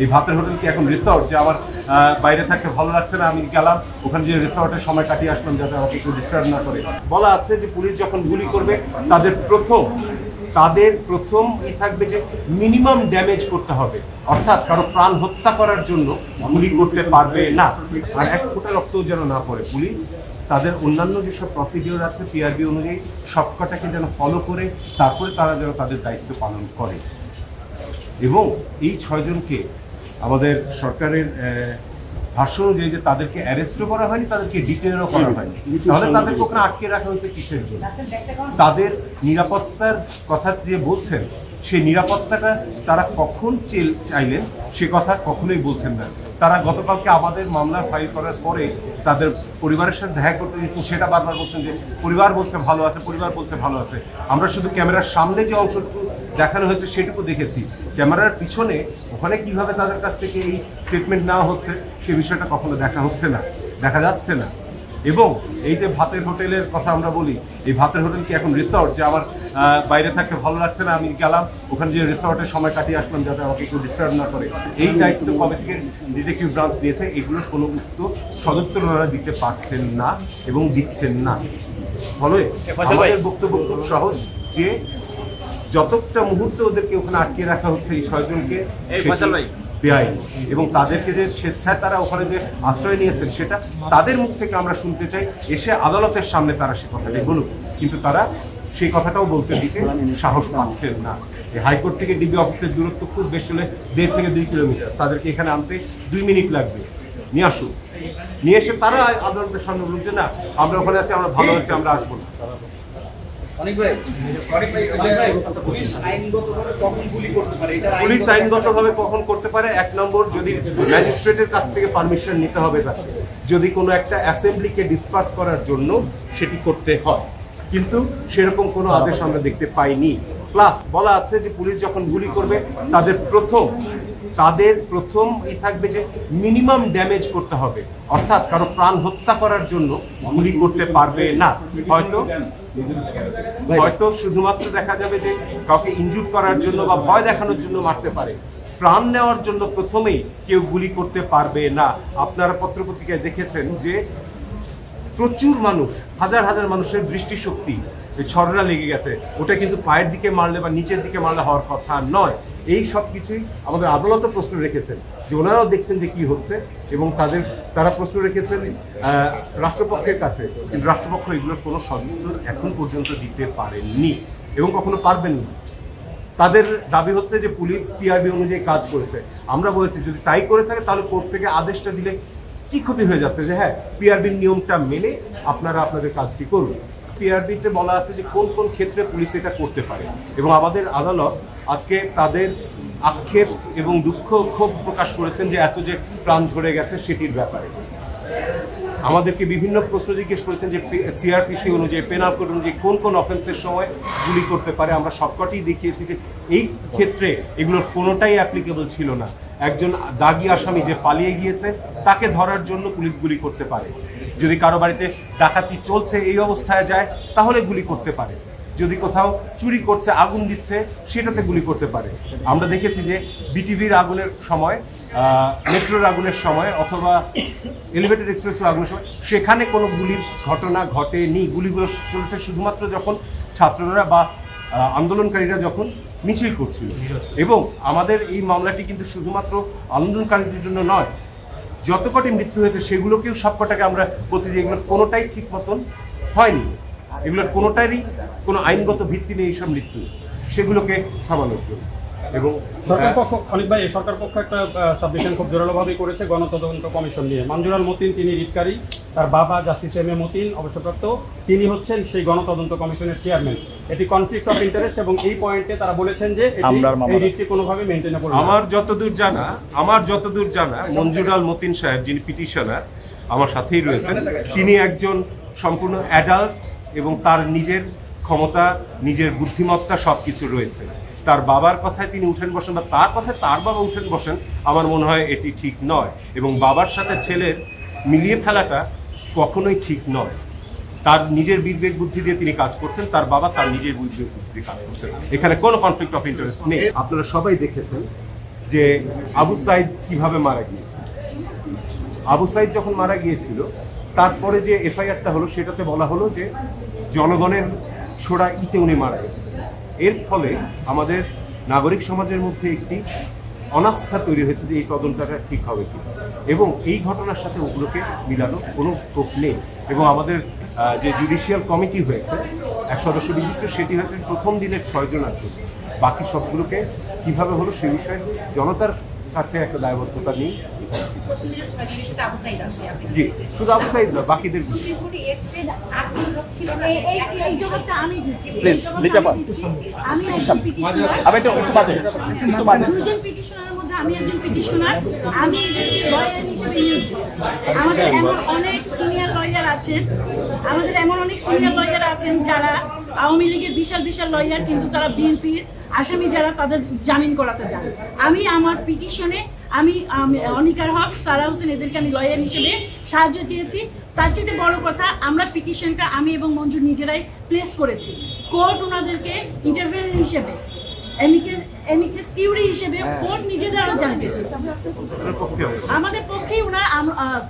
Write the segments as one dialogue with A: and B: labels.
A: এই ভাতের হোটেল কি এখন রিসর্ট যে আমার বাইরে থাকতে ভালো লাগছে না, আমি গেলাম ওখানে যে রিসর্টের সময় কাটিয়ে আসলাম যাতে আমাকে একটু ডিস্টার্ব না করে। বলা আছে যে পুলিশ যখন গুলি করবে তাদের প্রথম থাকবে যে মিনিমাম ড্যামেজ করতে হবে, অর্থাৎ কারো প্রাণ হত্যা করার জন্য গুলি করতে পারবে না। আর এক ফোঁটা রক্ত যেন না পড়ে। পুলিশ তাদের অন্যান্য যেসব প্রসিডিওর আছে পিআরবি অনুযায়ী সবকটাকে যেন ফলো করে তারপরে তারা যেন তাদের দায়িত্ব পালন করে। এবং এই 6 জনকে আমাদের সরকারের ভাষ্য অনুযায়ী যে তাদেরকে অ্যারেস্টও করা হয়নি, তাদেরকে ডিটেনও করা হয়নি, তাহলে তাদেরকে ওখানে আটকে রাখা হয়েছে কিসের জন্য? তাদের নিরাপত্তার কথা যে বলছেন সেই নিরাপত্তাটা তারা কখন চাইলেন সে কথা কখনোই বলছেন না। তারা গতকালকে আমাদের মামলা ফাইল করার পরে তাদের পরিবারের সাথে দেখা করতে কিন্তু সেটা বারবার বলছেন যে পরিবার বলছে ভালো আছে, পরিবার বলছে ভালো আছে। আমরা শুধু ক্যামেরার সামনে যে অংশটুকু দেখানো হয়েছে সেটুকু দেখেছি, ক্যামেরার পিছনে ওখানে কিভাবে তাদের কাছ থেকে এই স্টেটমেন্ট নেওয়া হচ্ছে সে বিষয়টা কখনো দেখা যাচ্ছে না। এবং এই যে ভাতের হোটেলের কথা আমরা বলি, এই ভাতের হোটেল কি এখন রিসর্ট যে আমার বাইরে থাকতে ভালো লাগছে না, আমি গেলাম ওখানে যে রিসর্টের সময় কাটিয়ে আসলাম যাতে আমাকে একটু ডিস্টার্ব না করে। এই দায়িত্ব কবে থেকে ডিটেকটিভ ব্রাঞ্চ দিয়েছে, এগুলোর কোনো উত্তর সদস্যরা দিতে পারছেন না এবং দিচ্ছেন না। ফলে আমাদের বক্তব্য খুব সহজ যে যতটা মুহূর্তে ওদেরকে ওখানে আটকে রাখা হচ্ছে এই 6 জনকে বেআইনি, এবং তাদেরকে যে স্বেচ্ছায় তারা ওখানে যে আশ্রয় নিয়েছেন সেটা তাদের মুখ থেকে আমরা শুনতে চাই। এসে আদালতের সামনে তারা সে কথাটি বলুক, কিন্তু তারা সেই কথাটাও বলতে দিতে সাহস পাচ্ছেন না। এই হাইকোর্ট থেকে ডিবি অফিসের দূরত্ব খুব বেশি হলে 1.5 থেকে 2 কিলোমিটার, তাদেরকে এখানে আনতে 2 মিনিট লাগবে। নিয়ে আসুক, নিয়ে এসে তারা আদালতের সামনে বলুক যে না আমরা ওখানে আছি, আমরা ভালো আছি, আমরা আসবো না। পুলিশ আইনগতভাবে কখন করতে পারে? 1 নম্বর, যদি ম্যাজিস্ট্রেটের কাছ থেকে পারমিশন নিতে হবে তাকে, যদি কোনো একটা অ্যাসেম্বলিকে ডিসপার্স করার জন্য সেটি করতে হয়, কিন্তু সেরকম কোনো আদেশ আমরা দেখতে পাইনি। প্লাস বলা আছে যে পুলিশ যখন গুলি করবে তাদের প্রথম থাকবে যে মিনিমাম ড্যামেজ করতে হবে, অর্থাৎ কারো প্রাণ হত্যা করার জন্য গুলি করতে পারবে না। হয়তো শুধুমাত্র দেখা যাবে যে কাউকে ইনজুর করার জন্য বা ভয় দেখানোর জন্য মারতে পারে, প্রাণ নেওয়ার জন্য প্রথমেই কেউ গুলি করতে পারবে না। আপনারা পত্রপত্রিকায় দেখেছেন যে প্রচুর মানুষ, হাজার হাজার মানুষের দৃষ্টিশক্তি ছড়রা লেগে গেছে, ওটা কিন্তু পায়ের দিকে মারলে বা নিচের দিকে মারলে হওয়ার কথা নয়। এই সব কিছুই আমাদের আদালত প্রশ্ন রেখেছেন যে ওনারাও দেখছেন যে কি হচ্ছে, এবং তারা প্রশ্ন রেখেছেন রাষ্ট্রপক্ষের কাছে, কিন্তু রাষ্ট্রপক্ষ এগুলোর কোনো সদুত্তর এখন পর্যন্ত দিতে পারেননি এবং কখনো পারবেন না। তাদের দাবি হচ্ছে যে পুলিশ পিআরবি অনুযায়ী কাজ করেছে। আমরা বলেছি যদি তাই করে থাকে তাহলে কোর্ট থেকে আদেশটা দিলে কি ক্ষতি হয়ে যাচ্ছে, যে হ্যাঁ পিআরবির নিয়মটা মেনে আপনারা আপনাদের কাজটি করুন। পিআরবিতে বলা আছে যে কোন কোন ক্ষেত্রে পুলিশ এটা করতে পারে, এবং আমাদের আদালত আজকে তাদের আক্ষেপ এবং দুঃখ ক্ষোভ প্রকাশ করেছেন যে এত যে প্রাণ ঝরে গেছে সেটির ব্যাপারে। আমাদেরকে বিভিন্ন প্রশ্ন জিজ্ঞেস করেছেন যে সিআরপিসি অনুযায়ী, পেনাল কোড অনুযায়ী কোন কোন অফেন্সের সময় গুলি করতে পারে। আমরা সবকটাই দেখিয়েছি যে এই ক্ষেত্রে এগুলোর কোনোটাই অ্যাপ্লিকেবল ছিল না। একজন দাগী আসামি যে পালিয়ে গিয়েছে তাকে ধরার জন্য পুলিশ গুলি করতে পারে, যদি কারো বাড়িতে ডাকাতি চলছে এই অবস্থায় যায় তাহলে গুলি করতে পারে, যদি কোথাও চুরি করছে আগুন দিচ্ছে সেটাতে গুলি করতে পারে। আমরা দেখেছি যে বিটিভির আগুনের সময়, মেট্রোর আগুনের সময়, অথবা এলিভেটেড এক্সপ্রেসের আগুনের সময় সেখানে কোনো গুলির ঘটনা ঘটেনি। গুলিগুলো চলছে শুধুমাত্র যখন ছাত্ররা বা আন্দোলনকারীরা যখন মিছিল করছিল। এবং আমাদের এই মামলাটি কিন্তু শুধুমাত্র আন্দোলনকারীদের জন্য নয়, যত কটি মৃত্যু হয়েছে সেগুলোকেও সবকটাকে আমরা বলছি যে এগুলোর কোনোটাই ঠিক মতন হয়নি, এগুলোর কোনোটারই কোনো আইনগত ভিত্তি নেই এইসব মৃত্যু, সেগুলোকে থামানোর জন্য। এবং
B: সরকার পক্ষ, অনেক ভাই, সরকার পক্ষ একটা সাবমিশন খুব জোরালোভাবে করেছে গণতদন্ত কমিশন নিয়ে। মঞ্জুর মতিন তিনি রিটকারী, তার বাবা জাস্টিস এম এ মতিন অবসরপ্রাপ্ত, তিনি হচ্ছেন সেই গণতদন্ত কমিশনের চেয়ারম্যান। এটি কনফ্লিক্ট অফ ইন্টারেস্ট, এবং এই পয়েন্টে তারা বলেছেন যে এই রিটটি কোনোভাবে মেনটেন করবে।
A: আমার যতদূর জানা মঞ্জুর মতিন সাহেব যিনি পিটিশনার আমার সাথেই রয়েছেন, তিনি একজন সম্পূর্ণ অ্যাডাল্ট এবং তার নিজের ক্ষমতা, নিজের বুদ্ধিমত্তা সবকিছু রয়েছে। তার বাবার কথায় তিনি উঠেন বসেন বা তার কথায় তার বাবা উঠেন বসেন, আমার মনে হয় এটি ঠিক নয়। এবং বাবার সাথে ছেলের মিলিয়ে ফেলাটা কখনোই ঠিক নয়। তার নিজের বিবেক বুদ্ধি দিয়ে তিনি কাজ করছেন, তার বাবা তার নিজের বিবেক বুদ্ধি দিয়ে কাজ করছেন, এখানে কোনো কনফ্লিক্ট অফ ইন্টারেস্ট নেই। আপনারা সবাই দেখেছেন যে আবু সাইদ কিভাবে মারা গিয়েছে। আবু সাইদ যখন মারা গিয়েছিল তারপরে যে এফআইআরটা হলো সেটাতে বলা হলো যে জনগণের ছোড়া ইটে উনি মারা গেছেন। এর ফলে আমাদের নাগরিক সমাজের মধ্যে একটি অনাস্থা তৈরি হয়েছে যে এই তদন্তটা ঠিক হবে কি, এবং এই ঘটনার সাথে ওগুলোকে মিলানো কোনো স্কোপ নেই। এবং আমাদের যে জুডিশিয়াল কমিটি হয়েছে 1 সদস্য বিশিষ্ট, সেটি হয়েছে প্রথম দিনের 6 জন আছে, বাকি সবগুলোকে কিভাবে হলো সে বিষয়ে জনতার কাছে একটা দায়বদ্ধতা নেই। জি, শুধু আবু সাইদ না, বাকিদের
C: আমি একজন পিটিশনার, আমি লয়ার হিসেবে নিয়োগ দিচ্ছি। আমাদের এমন অনেক সিনিয়র লয়ার আছেন, যারা আওয়ামী লীগের বিশাল বিশাল লয়ার, কিন্তু তারা বিএনপির আসামি যারা তাদের জামিন করাতে যান। আমি আমার পিটিশনে আমি অনিকার হক, সারা হোসেন, এদেরকে আমি লয়ার হিসেবে সাহায্য চেয়েছি। তার চেয়ে বড় কথা, আমরা পিটিশনটা আমি এবং মঞ্জু নিজেরাই প্লেস করেছি। কোর্ট ওনাদেরকে ইন্টারভিউ হিসেবে, এমিকেস কিউরি হিসেবে কোর্ট নিজেরাও জানিয়েছে। আমাদের পক্ষেই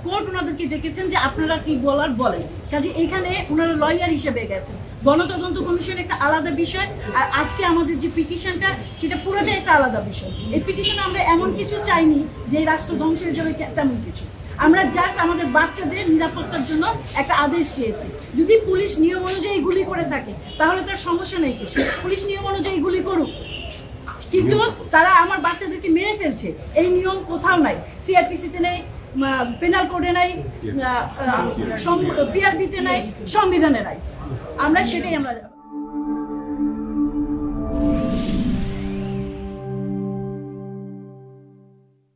C: কোর্ট ওনাদেরকে ডেকেছেন যে আপনারা কি বলার বলেন। কাজে এখানে ওনারা লয়ার হিসেবে গেছেন। গণতদন্ত কমিশন একটা আলাদা বিষয়, আর আজকে আমাদের যে পিটিশনটা সেটা পুরোটাই একটা আলাদা বিষয়। এই পিটিশনে আমরা এমন কিছু চাইনি যে রাষ্ট্র ধ্বংস হয়ে যাবে, তেমন কিছু। আমরা জাস্ট আমাদের বাচ্চাদের নিরাপত্তার জন্য একটা আদেশ চেয়েছি। যদি পুলিশ নিয়ম অনুযায়ী গুলি করে থাকে তাহলে তার সমস্যা নেই কিছু, পুলিশ নিয়ম অনুযায়ী গুলি করুক, কিন্তু তারা আমার বাচ্চাদেরকে মেরে ফেলছে, এই নিয়ম কোথাও নাই। সিআরপিসিতে নেই, পেনাল কোডে নাই, পিআরবিতে নাই, সংবিধানে নাই। আমরা সেটাই